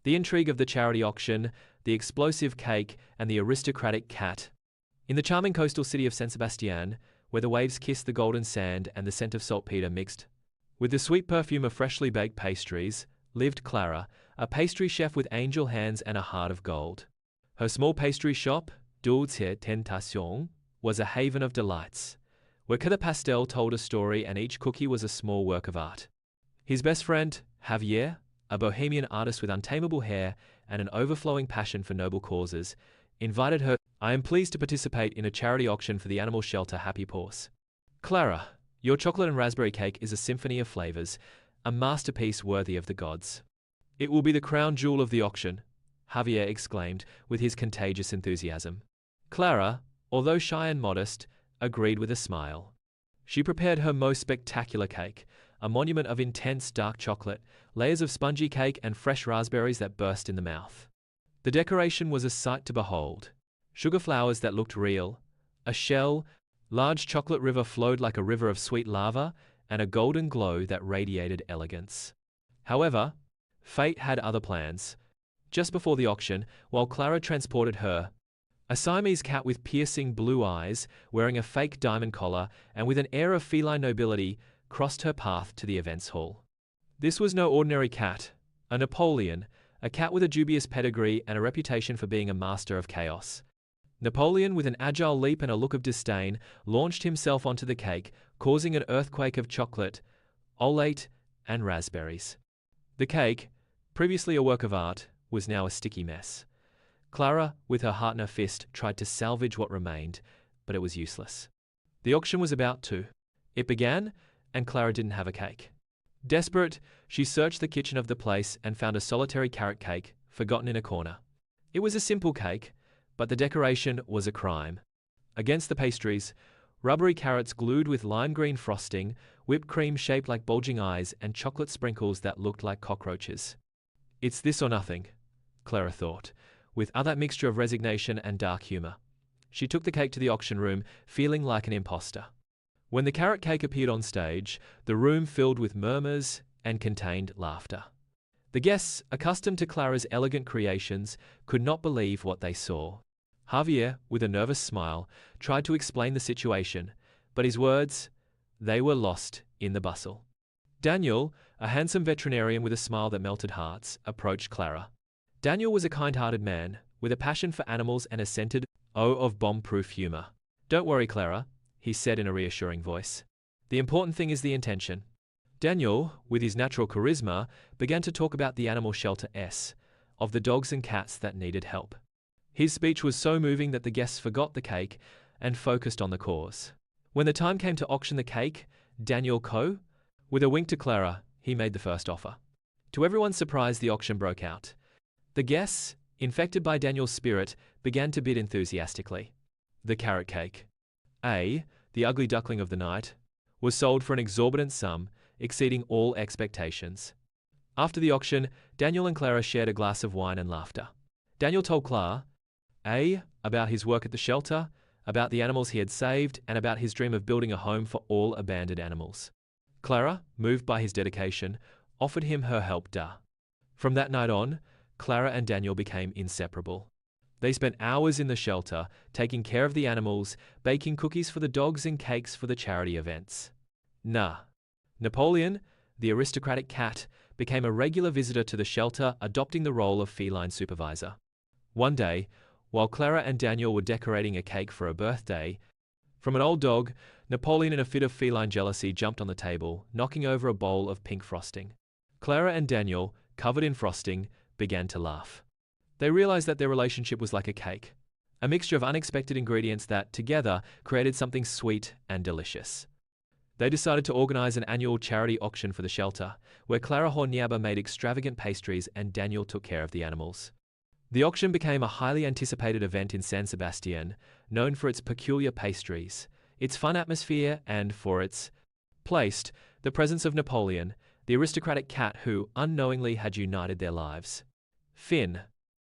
The intrigue of the charity auction, the explosive cake, and the aristocratic cat. In the charming coastal city of Sebastian, where the waves kiss the golden sand and the scent of saltpeter mixed with the sweet perfume of freshly baked pastries, lived Clara, a pastry chef with angel hands and a heart of gold. Her small pastry shop, Dulce Tentation, was a haven of delights, where cada pastel told a story and each cookie was a small work of art. His best friend, Javier, a bohemian artist with untamable hair and an overflowing passion for noble causes, invited her. I am pleased to participate in a charity auction for the animal shelter Happy Paws. Clara, your chocolate and raspberry cake is a symphony of flavors, a masterpiece worthy of the gods. It will be the crown jewel of the auction, Javier exclaimed with his contagious enthusiasm. Clara, although shy and modest, agreed with a smile. She prepared her most spectacular cake, a monument of intense dark chocolate, layers of spongy cake and fresh raspberries that burst in the mouth. The decoration was a sight to behold. Sugar flowers that looked real, a shell, large chocolate river flowed like a river of sweet lava, and a golden glow that radiated elegance. However, fate had other plans. Just before the auction, while Clara transported her, a Siamese cat with piercing blue eyes, wearing a fake diamond collar, and with an air of feline nobility, crossed her path to the events hall. This was no ordinary cat, a Napoleon, a cat with a dubious pedigree and a reputation for being a master of chaos. Napoleon, with an agile leap and a look of disdain, launched himself onto the cake, causing an earthquake of chocolate, oolate, and raspberries. The cake, previously a work of art, was now a sticky mess. Clara, with her heart in her fist, tried to salvage what remained, but it was useless. The auction was about to. It began, and Clara didn't have a cake. Desperate, she searched the kitchen of the place and found a solitary carrot cake, forgotten in a corner. It was a simple cake, but the decoration was a crime. Against the pastries, rubbery carrots glued with lime green frosting, whipped cream shaped like bulging eyes, and chocolate sprinkles that looked like cockroaches. It's this or nothing, Clara thought, with that mixture of resignation and dark humor. She took the cake to the auction room, feeling like an imposter. When the carrot cake appeared on stage, the room filled with murmurs and contained laughter. The guests, accustomed to Clara's elegant creations, could not believe what they saw. Javier, with a nervous smile, tried to explain the situation, but his words, they were lost in the bustle. Daniel, a handsome veterinarian with a smile that melted hearts, approached Clara. Daniel was a kind-hearted man, with a passion for animals and a scented O of bomb-proof humor. Don't worry, Clara, he said in a reassuring voice. The important thing is the intention. Daniel, with his natural charisma, began to talk about the animal shelter of the dogs and cats that needed help. His speech was so moving that the guests forgot the cake and focused on the cause. When the time came to auction the cake, Daniel with a wink to Clara, he made the first offer. To everyone's surprise, the auction broke out. The guests, infected by Daniel's spirit, began to bid enthusiastically. The carrot cake, the ugly duckling of the night, was sold for an exorbitant sum, exceeding all expectations. After the auction, Daniel and Clara shared a glass of wine and laughter. Daniel told Clara, about his work at the shelter, about the animals he had saved, and about his dream of building a home for all abandoned animals. Clara, moved by his dedication, offered him her help. From that night on, Clara and Daniel became inseparable. They spent hours in the shelter, taking care of the animals, baking cookies for the dogs and cakes for the charity events. Napoleon, the aristocratic cat, became a regular visitor to the shelter, adopting the role of feline supervisor. One day, while Clara and Daniel were decorating a cake for a birthday, from an old dog, Napoleon, in a fit of feline jealousy, jumped on the table, knocking over a bowl of pink frosting. Clara and Daniel, covered in frosting, began to laugh. They realized that their relationship was like a cake, a mixture of unexpected ingredients that, together, created something sweet and delicious. They decided to organize an annual charity auction for the shelter, where Clara Horniaba made extravagant pastries and Daniel took care of the animals. The auction became a highly anticipated event in San Sebastian, known for its peculiar pastries, its fun atmosphere, and for its the presence of Napoleon, the aristocratic cat who, unknowingly, had united their lives. Fin.